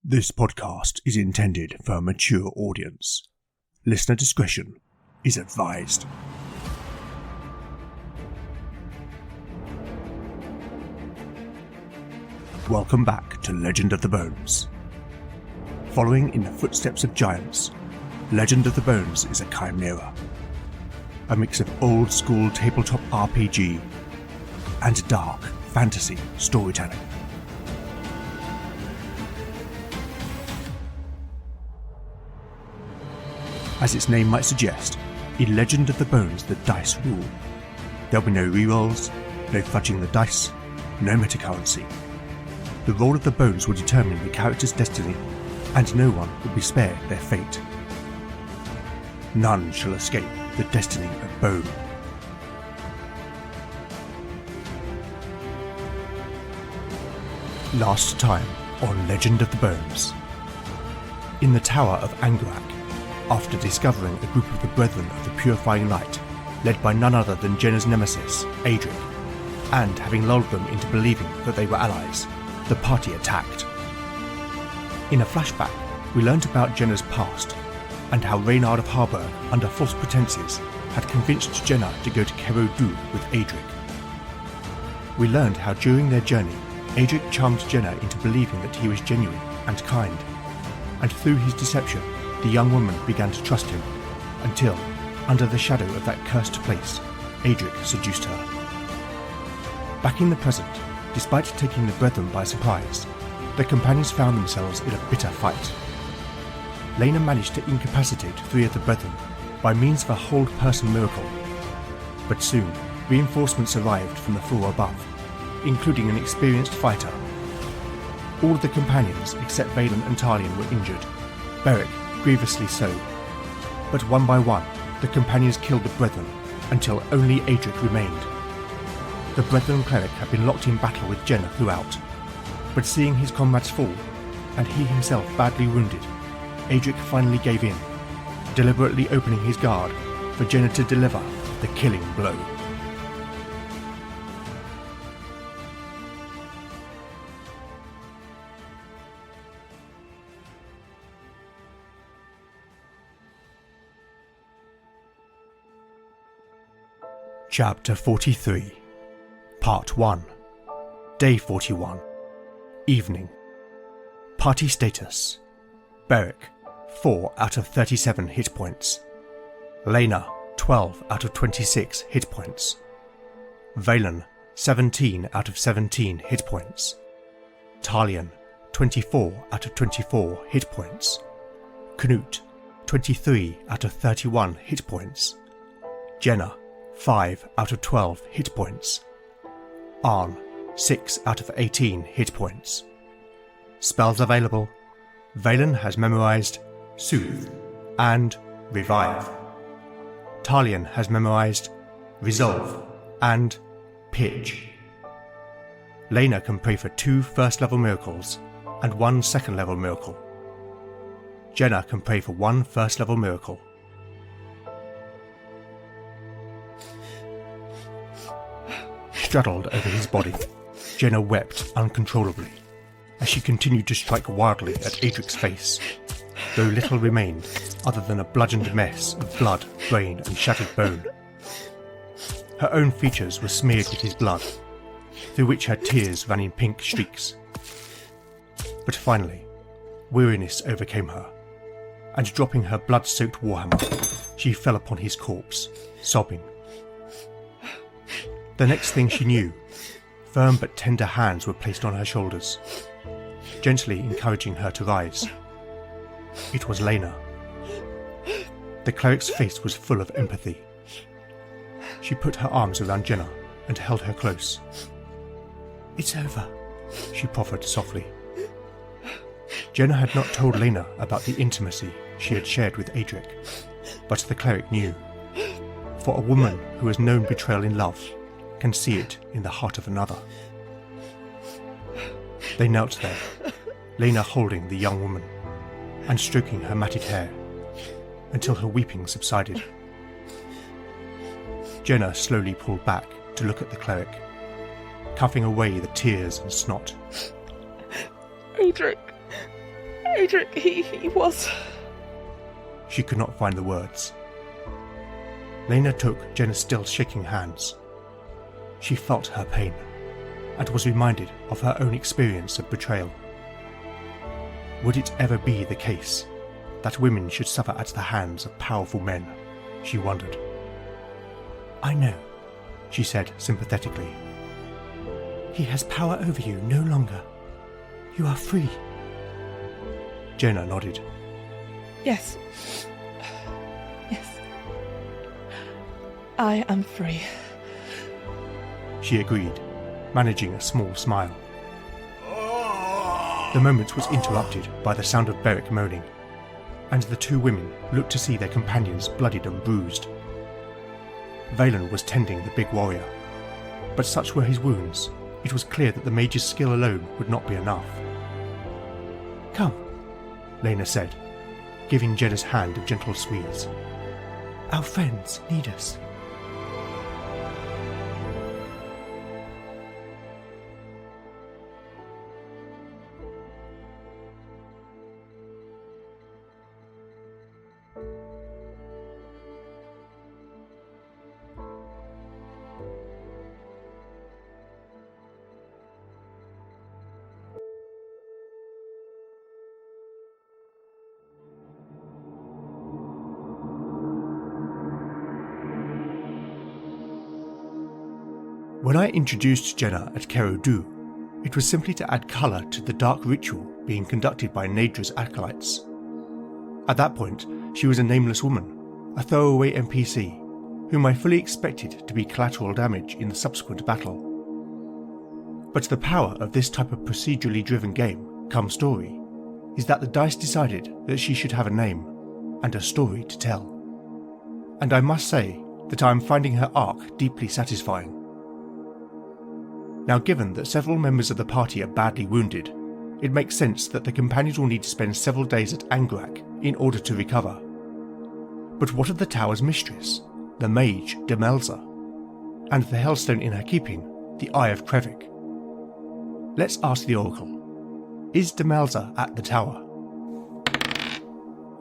This podcast is intended for a mature audience. Listener discretion is advised. Welcome back to Legend of the Bones. Following in the footsteps of giants, Legend of the Bones is a chimera. A mix of old-school tabletop RPG and dark fantasy storytelling. As its name might suggest, in Legend of the Bones the dice rule. There'll be no rerolls, no fudging the dice, no metacurrency. The roll of the bones will determine the character's destiny, and no one will be spared their fate. None shall escape the destiny of bone. Last time on Legend of the Bones. In the Tower of Angurak, after discovering a group of the Brethren of the Purifying Light, led by none other than Jenna's nemesis, Adric, and having lulled them into believing that they were allies, the party attacked. In a flashback, we learnt about Jenna's past, and how Reynard of Harburg, under false pretenses, had convinced Jenna to go to Kerodu with Adric. We learned how during their journey, Adric charmed Jenna into believing that he was genuine and kind, and through his deception, the young woman began to trust him, until, under the shadow of that cursed place, Adric seduced her. Back in the present, despite taking the Brethren by surprise, the companions found themselves in a bitter fight. Lena managed to incapacitate 3 of the Brethren by means of a hold-person miracle, but soon reinforcements arrived from the floor above, including an experienced fighter. All of the companions except Valen and Talion were injured, Beric grievously so, but one by one the companions killed the Brethren until only Adric remained. The Brethren cleric had been locked in battle with Jenna throughout, but seeing his comrades fall, and he himself badly wounded, Adric finally gave in, deliberately opening his guard for Jenna to deliver the killing blow. Chapter 43, Part 1, Day 41, Evening. Party status: Beric, 4 out of 37 hit points. Lena, 12 out of 26 hit points. Valen, 17 out of 17 hit points. Talion, 24 out of 24 hit points. Canute, 23 out of 31 hit points. Jenna, 5 out of 12 hit points. Arn, 6 out of 18 hit points. Spells available: Valen has memorized Soothe and Revive. Talion has memorized Resolve and Pitch. Lena can pray for 2 first-level miracles and 1 second-level miracle. Jenna can pray for 1 first-level miracle. Straddled over his body, Jenna wept uncontrollably as she continued to strike wildly at Adric's face, though little remained other than a bludgeoned mess of blood, brain and shattered bone. Her own features were smeared with his blood, through which her tears ran in pink streaks. But finally, weariness overcame her, and dropping her blood-soaked warhammer, she fell upon his corpse, sobbing. The next thing she knew, firm but tender hands were placed on her shoulders, gently encouraging her to rise. It was Lena. The cleric's face was full of empathy. She put her arms around Jenna and held her close. "It's over," she proffered softly. Jenna had not told Lena about the intimacy she had shared with Adric, but the cleric knew. For a woman who has known betrayal in love can see it in the heart of another. They knelt there, Lena holding the young woman and stroking her matted hair until her weeping subsided. Jenna slowly pulled back to look at the cleric, cuffing away the tears and snot. Adric, Adric, he was... She could not find the words. Lena took Jenna's still shaking hands. She felt her pain, and was reminded of her own experience of betrayal. Would it ever be the case that women should suffer at the hands of powerful men? She wondered. "I know," she said sympathetically. "He has power over you no longer. You are free." Jenna nodded. Yes. Yes. I am free. She agreed, managing a small smile. The moment was interrupted by the sound of Beric moaning, and the two women looked to see their companions bloodied and bruised. Valen was tending the big warrior, but such were his wounds, it was clear that the mage's skill alone would not be enough. "Come," Lena said, giving Jenna's hand a gentle squeeze. "Our friends need us." When I introduced Jenna at Kerodu, it was simply to add colour to the dark ritual being conducted by Nadra's acolytes. At that point, she was a nameless woman, a throwaway NPC, whom I fully expected to be collateral damage in the subsequent battle. But the power of this type of procedurally driven game, come story, is that the dice decided that she should have a name and a story to tell. And I must say that I am finding her arc deeply satisfying. Now, given that several members of the party are badly wounded, it makes sense that the companions will need to spend several days at Angrak in order to recover. But what of the tower's mistress, the mage Demelza, and the hellstone in her keeping, the Eye of Krevik? Let's ask the Oracle. Is Demelza at the tower?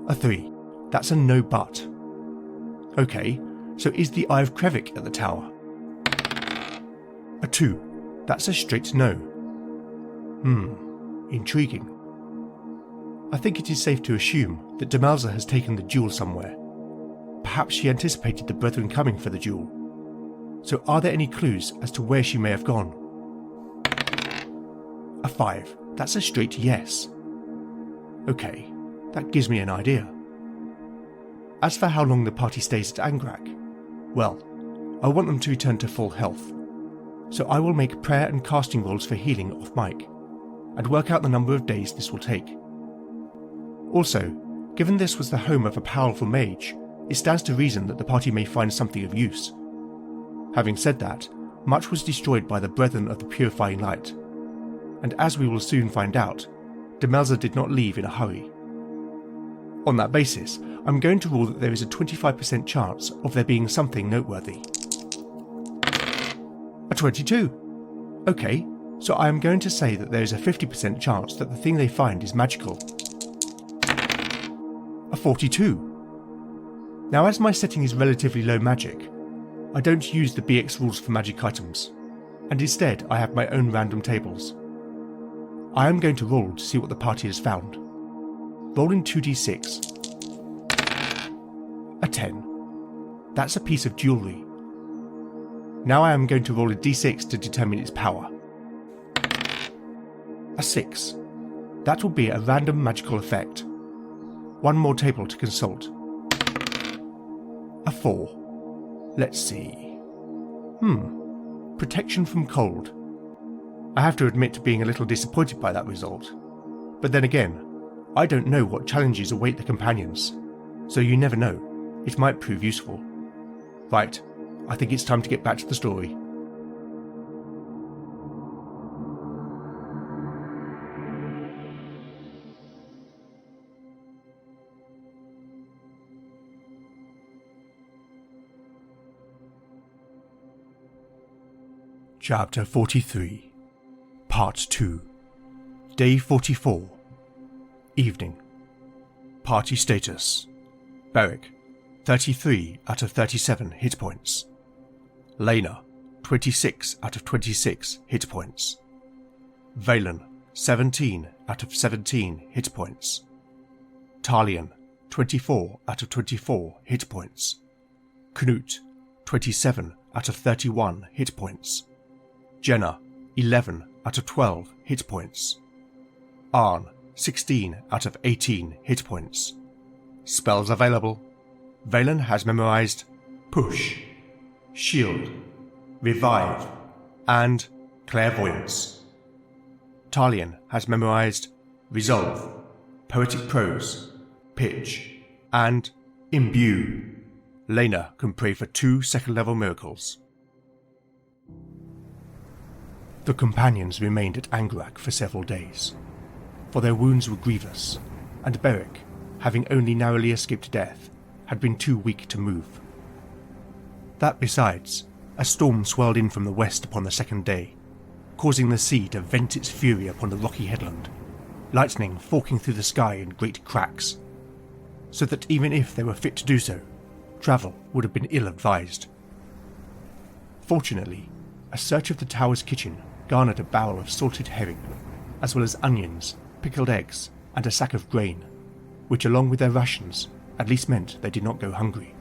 A 3. That's a no but. Okay, so is the Eye of Krevik at the tower? A 2. That's a straight no. Intriguing. I think it is safe to assume that Demelza has taken the jewel somewhere. Perhaps she anticipated the brethren coming for the jewel. So are there any clues as to where she may have gone? A 5. That's a straight yes. Okay, that gives me an idea. As for how long the party stays at Angrak, well, I want them to return to full health. So I will make prayer and casting rolls for healing off mic, and work out the number of days this will take. Also, given this was the home of a powerful mage, it stands to reason that the party may find something of use. Having said that, much was destroyed by the Brethren of the Purifying Light, and as we will soon find out, Demelza did not leave in a hurry. On that basis, I'm going to rule that there is a 25% chance of there being something noteworthy. A 22. Okay, so I am going to say that there is a 50% chance that the thing they find is magical. A 42. Now, as my setting is relatively low magic, I don't use the BX rules for magic items, and instead I have my own random tables. I am going to roll to see what the party has found. Rolling 2d6. A 10. That's a piece of jewellery. Now I am going to roll a d6 to determine its power. A 6. That will be a random magical effect. One more table to consult. A 4. Let's see. Protection from cold. I have to admit to being a little disappointed by that result. But then again, I don't know what challenges await the companions, so you never know, it might prove useful. Right, I think it's time to get back to the story. Chapter 43, Part 2, Day 44, Evening. Party status. Beric, 33 out of 37 hit points. Lena, 26 out of 26 hit points. Valen, 17 out of 17 hit points. Talion, 24 out of 24 hit points. Canute, 27 out of 31 hit points. Jenna, 11 out of 12 hit points. Arn, 16 out of 18 hit points. Spells available. Valen has memorized Push, Shield, Revive, and Clairvoyance. Talion has memorized Resolve, Poetic Prose, Pitch, and Imbue. Lena can pray for 2 second-level miracles. The companions remained at Angurak for several days, for their wounds were grievous, and Beric, having only narrowly escaped death, had been too weak to move. That besides, a storm swirled in from the west upon the second day, causing the sea to vent its fury upon the rocky headland, lightning forking through the sky in great cracks, so that even if they were fit to do so, travel would have been ill-advised. Fortunately, a search of the tower's kitchen garnered a barrel of salted herring, as well as onions, pickled eggs, and a sack of grain, which along with their rations at least meant they did not go hungry.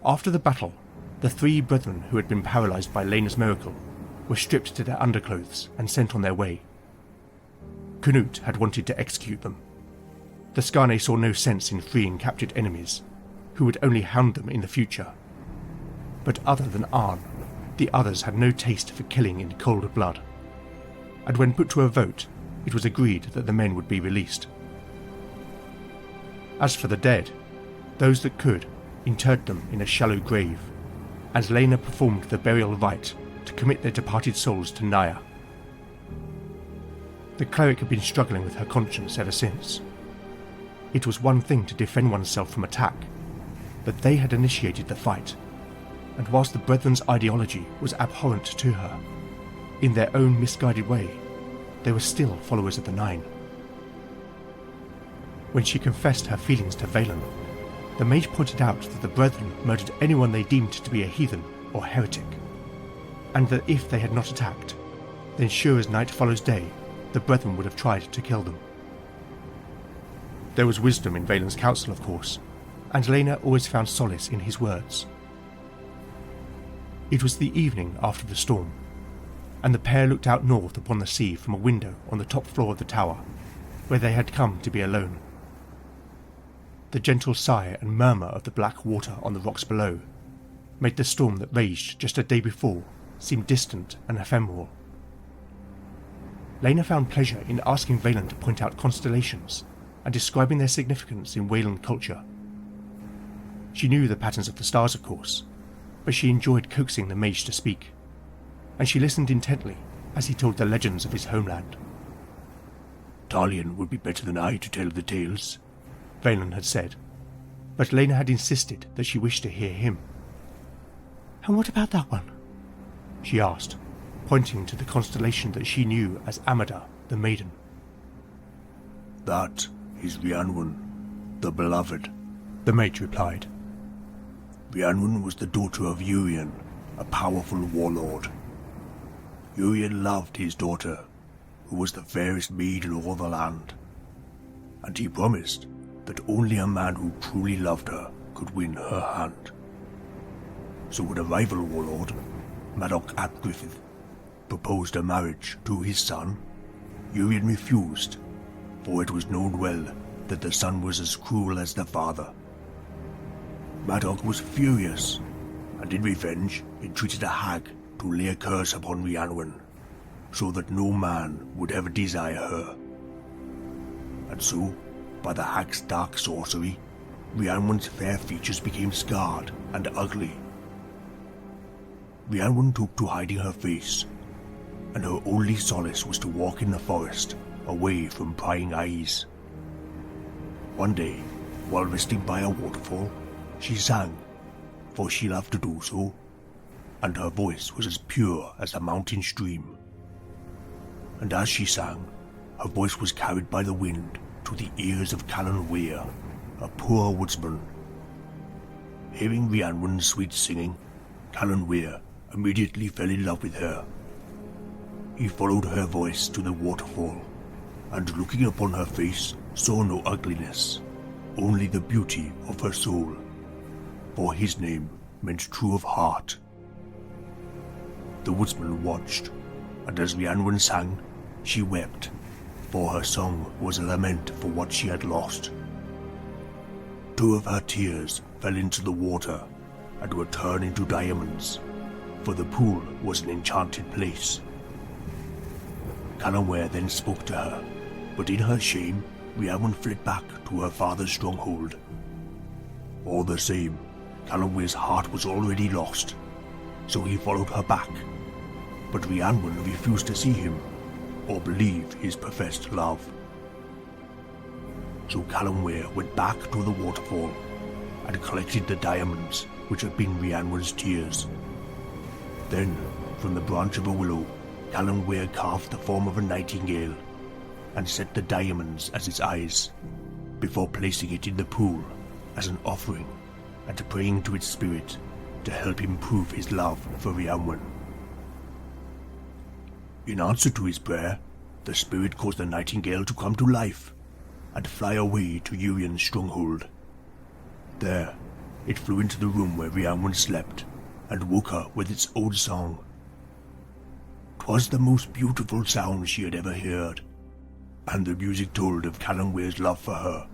After the battle, the 3 brethren who had been paralysed by Lena's miracle were stripped to their underclothes and sent on their way. Canute had wanted to execute them. The Skarne saw no sense in freeing captured enemies, who would only hound them in the future. But other than Arn, the others had no taste for killing in cold blood, and when put to a vote, it was agreed that the men would be released. As for the dead, those that could interred them in a shallow grave, and Lena performed the burial rite to commit their departed souls to Naya. The cleric had been struggling with her conscience ever since. It was one thing to defend oneself from attack, but they had initiated the fight, and whilst the Brethren's ideology was abhorrent to her, in their own misguided way, they were still followers of the Nine. When she confessed her feelings to Valen, the mage pointed out that the Brethren murdered anyone they deemed to be a heathen or heretic, and that if they had not attacked, then sure as night follows day, the Brethren would have tried to kill them. There was wisdom in Valen's counsel, of course, and Lena always found solace in his words. It was the evening after the storm, and the pair looked out north upon the sea from a window on the top floor of the tower, where they had come to be alone. The gentle sigh and murmur of the black water on the rocks below made the storm that raged just a day before seem distant and ephemeral. Lena found pleasure in asking Valen to point out constellations and describing their significance in Wayland culture. She knew the patterns of the stars, of course, but she enjoyed coaxing the mage to speak, and she listened intently as he told the legends of his homeland. "Talion would be better than I to tell the tales," Valen had said, but Lena had insisted that she wished to hear him. "And what about that one?" she asked, pointing to the constellation that she knew as Amada, the Maiden. "That is Rhiannon, the Beloved," the mage replied. "Rhiannon was the daughter of Urien, a powerful warlord. Urien loved his daughter, who was the fairest maid in all the land, and he promised that only a man who truly loved her could win her hand. So when a rival warlord, Madok ap Griffith, proposed a marriage to his son, Urien refused, for it was known well that the son was as cruel as the father. Madok was furious, and in revenge entreated a hag to lay a curse upon Rhiannon, so that no man would ever desire her. And so, by the hag's dark sorcery, Rhiannon's fair features became scarred and ugly. Rhiannon took to hiding her face, and her only solace was to walk in the forest, away from prying eyes. One day, while resting by a waterfall, she sang, for she loved to do so, and her voice was as pure as the mountain stream. And as she sang, her voice was carried by the wind to the ears of Callan Weir, a poor woodsman. Hearing Rhiannon's sweet singing, Callan Weir immediately fell in love with her. He followed her voice to the waterfall, and looking upon her face saw no ugliness, only the beauty of her soul, for his name meant true of heart. The woodsman watched, and as Rhiannon sang, she wept, for her song was a lament for what she had lost. 2 of her tears fell into the water and were turned into diamonds, for the pool was an enchanted place. Callan Weir then spoke to her, but in her shame, Rhiannon fled back to her father's stronghold. All the same, Callan Weir's heart was already lost, so he followed her back, but Rhiannon refused to see him or believe his professed love. So Callan Weir went back to the waterfall and collected the diamonds which had been Rhiannon's tears. Then, from the branch of a willow, Callan Weir carved the form of a nightingale and set the diamonds as its eyes, before placing it in the pool as an offering and praying to its spirit to help him prove his love for Rhiannon. In answer to his prayer, the spirit caused the nightingale to come to life and fly away to Urien's stronghold. There, it flew into the room where Rhiannon slept and woke her with its old song. 'Twas the most beautiful sound she had ever heard, and the music told of Callan Weir's love for her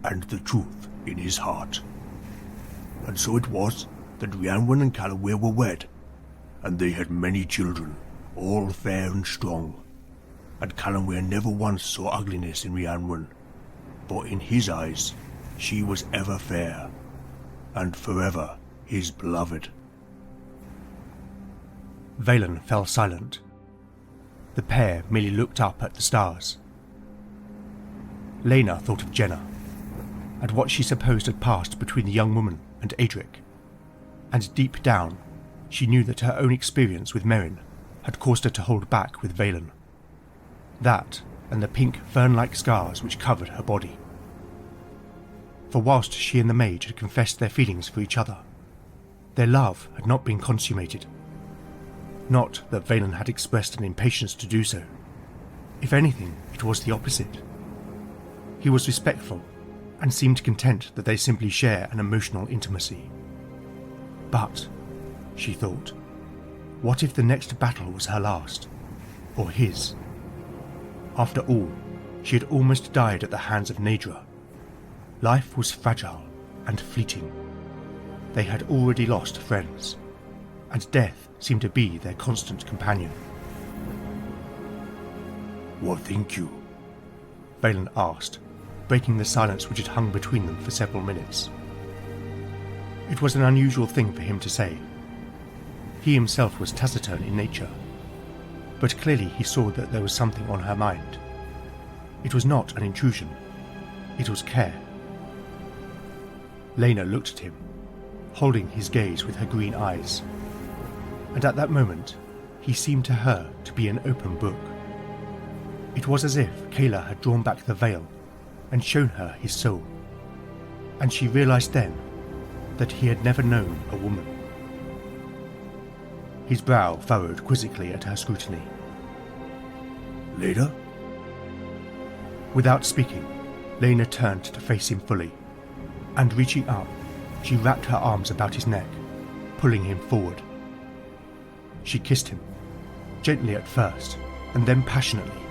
and the truth in his heart. And so it was that Rhiannon and Callan Weir were wed, and they had many children, all fair and strong, and Callan Weir never once saw ugliness in Rhiannon, for in his eyes she was ever fair, and forever his beloved. Valen fell silent. The pair merely looked up at the stars. Lena thought of Jenna, and what she supposed had passed between the young woman and Adric, and deep down she knew that her own experience with Merrin had caused her to hold back with Valen. That, and the pink fern-like scars which covered her body. For whilst she and the mage had confessed their feelings for each other, their love had not been consummated. Not that Valen had expressed an impatience to do so. If anything, it was the opposite. He was respectful, and seemed content that they simply share an emotional intimacy. But, she thought, what if the next battle was her last, or his? After all, she had almost died at the hands of Nadra. Life was fragile and fleeting. They had already lost friends, and death seemed to be their constant companion. "What think you?" Valen asked, breaking the silence which had hung between them for several minutes. It was an unusual thing for him to say. He himself was taciturn in nature, but clearly he saw that there was something on her mind. It was not an intrusion, it was care. Lena looked at him, holding his gaze with her green eyes, and at that moment he seemed to her to be an open book. It was as if Kayla had drawn back the veil and shown her his soul, and she realized then that he had never known a woman. His brow furrowed quizzically at her scrutiny. "Lena?" Without speaking, Lena turned to face him fully, and reaching up, she wrapped her arms about his neck, pulling him forward. She kissed him, gently at first, and then passionately,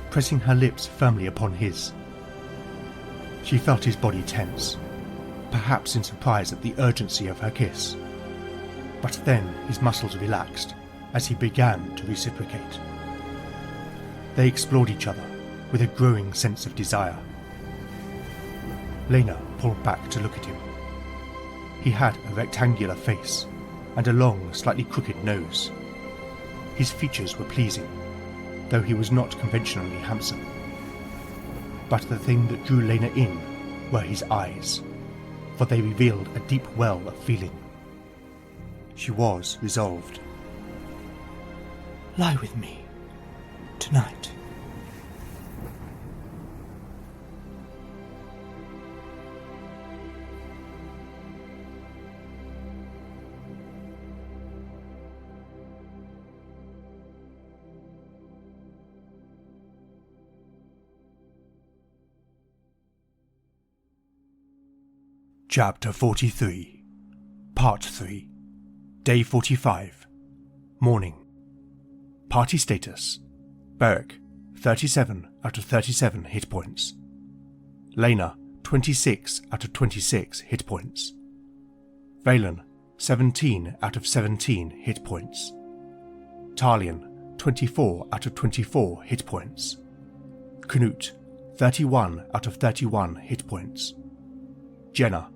pressing her lips firmly upon his. She felt his body tense, perhaps in surprise at the urgency of her kiss. But then his muscles relaxed as he began to reciprocate. They explored each other with a growing sense of desire. Lena pulled back to look at him. He had a rectangular face and a long, slightly crooked nose. His features were pleasing, though he was not conventionally handsome. But the thing that drew Lena in were his eyes, for they revealed a deep well of feeling. She was resolved. "Lie with me, tonight." Chapter 43, Part 3, Day 45, Morning. Party status: Beric, 37 out of 37 hit points. Lena, 26 out of 26 hit points. Valen, 17 out of 17 hit points. Talion, 24 out of 24 hit points. Canute, 31 out of 31 hit points. Jenna,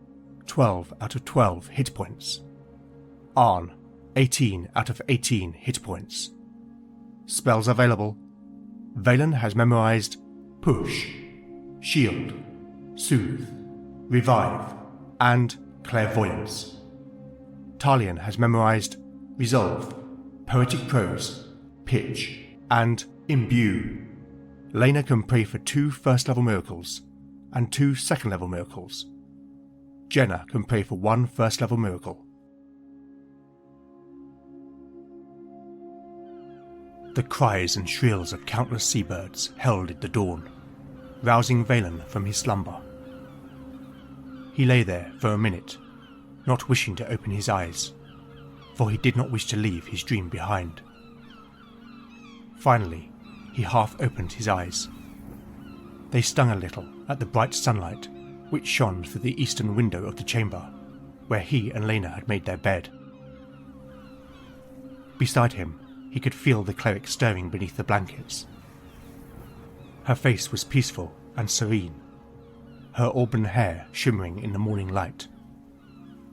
12 out of 12 hit points. Arn, 18 out of 18 hit points. Spells available: Valen has memorized Push, Shield, Soothe, Revive, and Clairvoyance. Talion has memorized Resolve, Poetic Prose, Pitch, and Imbue. Lena can pray for 2 first-level miracles and 2 second-level miracles. Jenna can pray for 1 first-level miracle. The cries and shrills of countless seabirds heralded the dawn, rousing Valen from his slumber. He lay there for a minute, not wishing to open his eyes, for he did not wish to leave his dream behind. Finally, he half opened his eyes. They stung a little at the bright sunlight which shone through the eastern window of the chamber, where he and Lena had made their bed. Beside him, he could feel the cleric stirring beneath the blankets. Her face was peaceful and serene, her auburn hair shimmering in the morning light,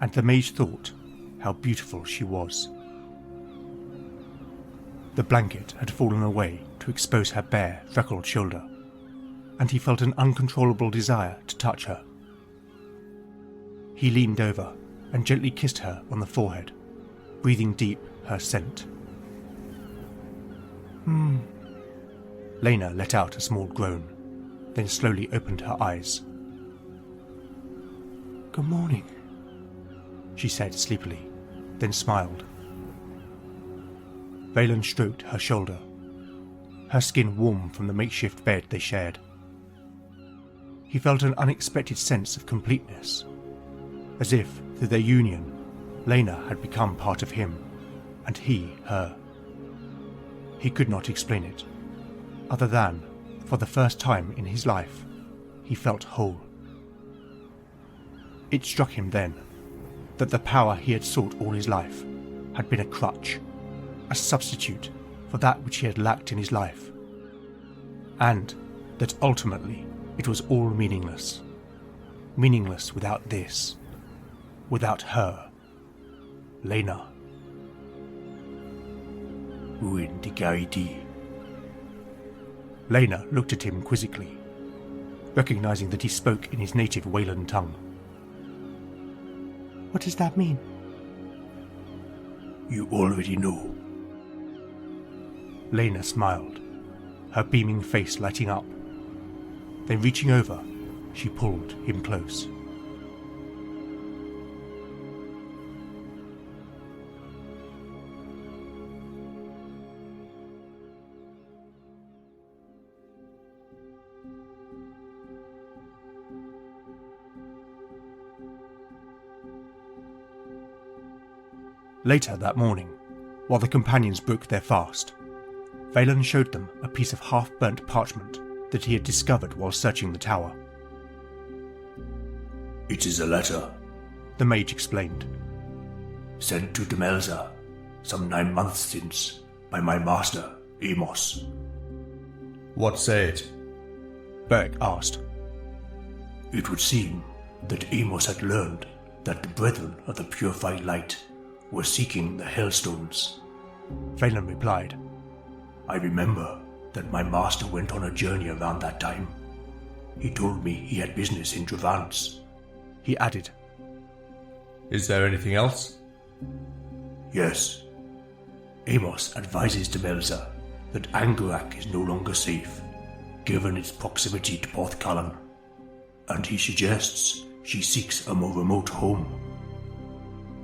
and the mage thought how beautiful she was. The blanket had fallen away to expose her bare, freckled shoulder, and he felt an uncontrollable desire to touch her. He leaned over and gently kissed her on the forehead, breathing deep her scent. Lena let out a small groan, then slowly opened her eyes. "Good morning," she said sleepily, then smiled. Valen stroked her shoulder, her skin warm from the makeshift bed they shared. He felt an unexpected sense of completeness, as if, through their union, Lena had become part of him, and he her. He could not explain it, other than, for the first time in his life, he felt whole. It struck him then that the power he had sought all his life had been a crutch, a substitute for that which he had lacked in his life, and that ultimately it was all meaningless. Meaningless without this, without her, Lena. Uindigarity. Lena looked at him quizzically, recognizing that he spoke in his native Wayland tongue. "What does that mean?" "You already know." Lena smiled, her beaming face lighting up. Then reaching over, she pulled him close. Later that morning, while the companions broke their fast, Valen showed them a piece of half-burnt parchment that he had discovered while searching the tower. "It is a letter," the mage explained. "Sent to Demelza some 9 months since by my master, Amos." "What say it?" Beric asked. "It would seem that Amos had learned that the Brethren of the Purifying Light were seeking the Hellstones," Valen replied. "I remember that my master went on a journey around that time. He told me he had business in Dravance," he added. "Is there anything else?" "Yes. Amos advises Demelza that Angurak is no longer safe, given its proximity to Porthcallan, and he suggests she seeks a more remote home.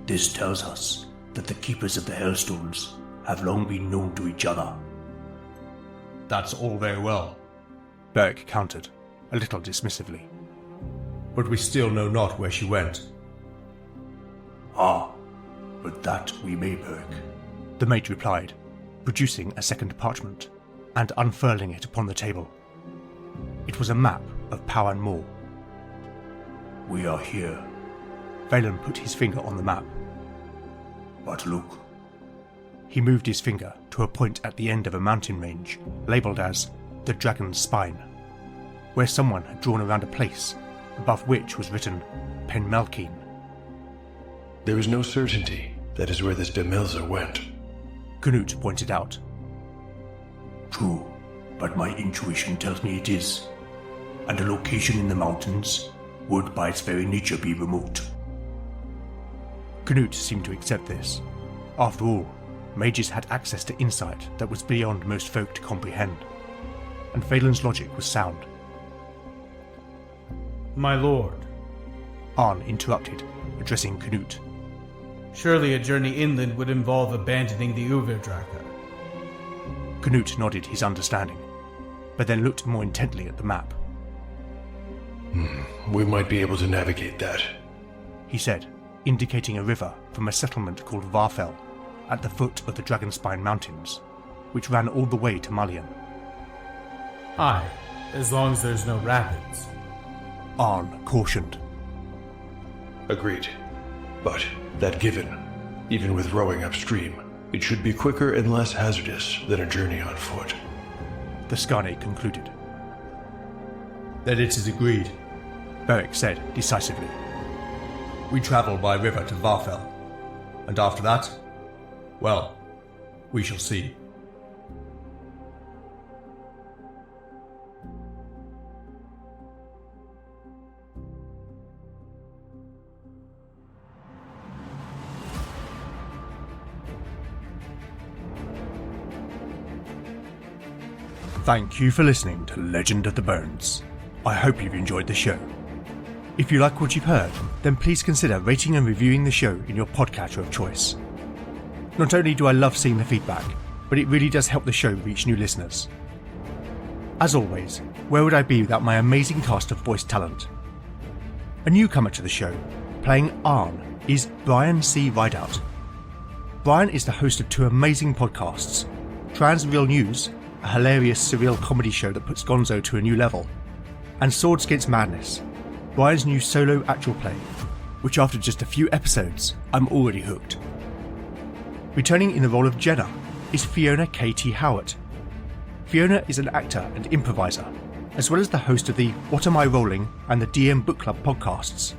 This tells us that the keepers of the Hellstones have long been known to each other." "That's all very well," Beric countered, a little dismissively. but we still know not where she went. Ah, but that we may perk. The mate replied, producing a second parchment and unfurling it upon the table. It was a map of Powan Moor. We are here, Valen put his finger on the map. but look, He moved his finger to a point at the end of a mountain range labelled as the Dragon's Spine, where someone had drawn around a place above which was written Penmelkeen. There is no certainty that is where this Demelza went. Canute pointed out. true, but my intuition tells me it is, and a location in the mountains would by its very nature be remote. Canute seemed to accept this. After all, mages had access to insight that was beyond most folk to comprehend, and Valen's logic was sound. My lord, Arn interrupted, addressing Canute. surely a journey inland would involve abandoning the Uverdraka. Canute nodded his understanding, but then looked more intently at the map. We might be able to navigate that. He said, indicating a river from a settlement called Varfell, at the foot of the Dragonspine Mountains, which ran all the way to Malian. Aye, as long as there's no rapids. Arn cautioned. Agreed. But, that given, even with rowing upstream, it should be quicker and less hazardous than a journey on foot. The Skarne concluded. Then it is agreed. Beric said decisively. We travel by river to Varfell. And after that, well, we shall see. Thank you for listening to Legend of the Bones. I hope you've enjoyed the show. If you like what you've heard, then please consider rating and reviewing the show in your podcatcher of choice. Not only do I love seeing the feedback, but it really does help the show reach new listeners. As always, where would I be without my amazing cast of voice talent? A newcomer to the show, playing Arn, is Brian C. Rideout. Brian is the host of two amazing podcasts, Trans Real News, a hilarious surreal comedy show that puts Gonzo to a new level, and Swords Against Madness, Brian's new solo actual play, which after just a few episodes, I'm already hooked. Returning in the role of Jenna is Fiona K.T. Howard. Fiona is an actor and improviser, as well as the host of the What Am I Rolling and the DM Book Club podcasts.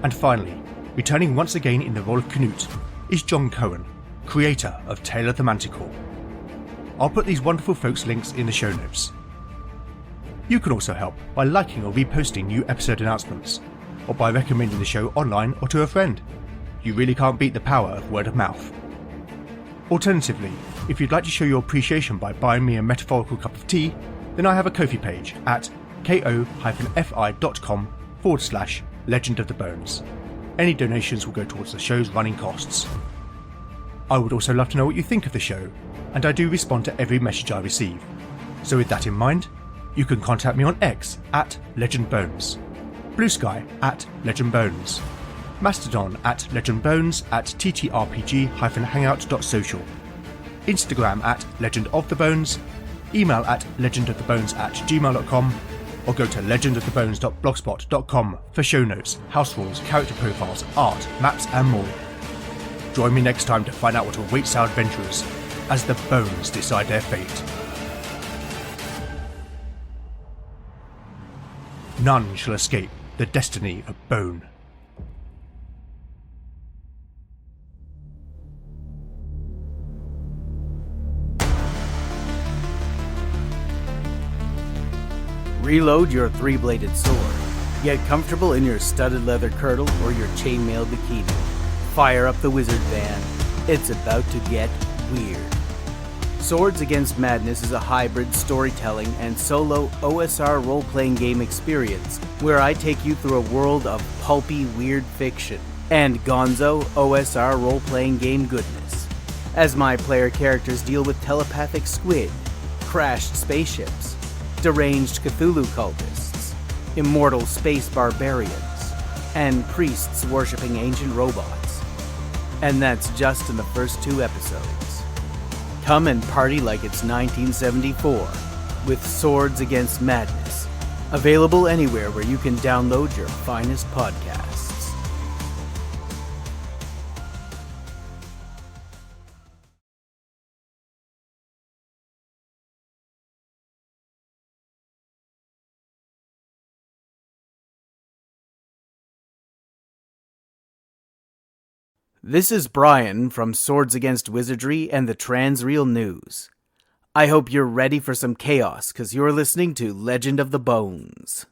And finally, returning once again in the role of Canute is Jon Cohen, creator of Tale of the Manticore. I'll put these wonderful folks' links in the show notes. You can also help by liking or reposting new episode announcements, or by recommending the show online or to a friend. You really can't beat the power of word of mouth. Alternatively, if you'd like to show your appreciation by buying me a metaphorical cup of tea, then I have a Ko-fi page at ko-fi.com/Legend of the Bones. Any donations will go towards the show's running costs. I would also love to know what you think of the show, and I do respond to every message I receive. So with that in mind, you can contact me on X at LegendBones, Blue Sky at LegendBones, Mastodon at LegendBones at ttrpg-hangout.social, Instagram at LegendOfTheBones, email at legendofthebones@gmail.com, or go to legendofthebones.blogspot.com for show notes, house rules, character profiles, art, maps and more. Join me next time to find out what awaits our adventurers as the bones decide their fate. None shall escape the destiny of Bone. Reload your three-bladed sword. Get comfortable in your studded leather kirtle or your chainmail bikini. Fire up the wizard van. It's about to get weird. Swords Against Madness is a hybrid storytelling and solo OSR role-playing game experience where I take you through a world of pulpy weird fiction and gonzo OSR role-playing game goodness, as my player characters deal with telepathic squid, crashed spaceships, deranged Cthulhu cultists, immortal space barbarians, and priests worshipping ancient robots. And that's just in the first 2 episodes. Come and party like it's 1974 with Swords Against Madness. Available anywhere where you can download your finest podcasts. This is Brian from Swords Against Wizardry and the Transreal News. I hope you're ready for some chaos, because you're listening to Legend of the Bones.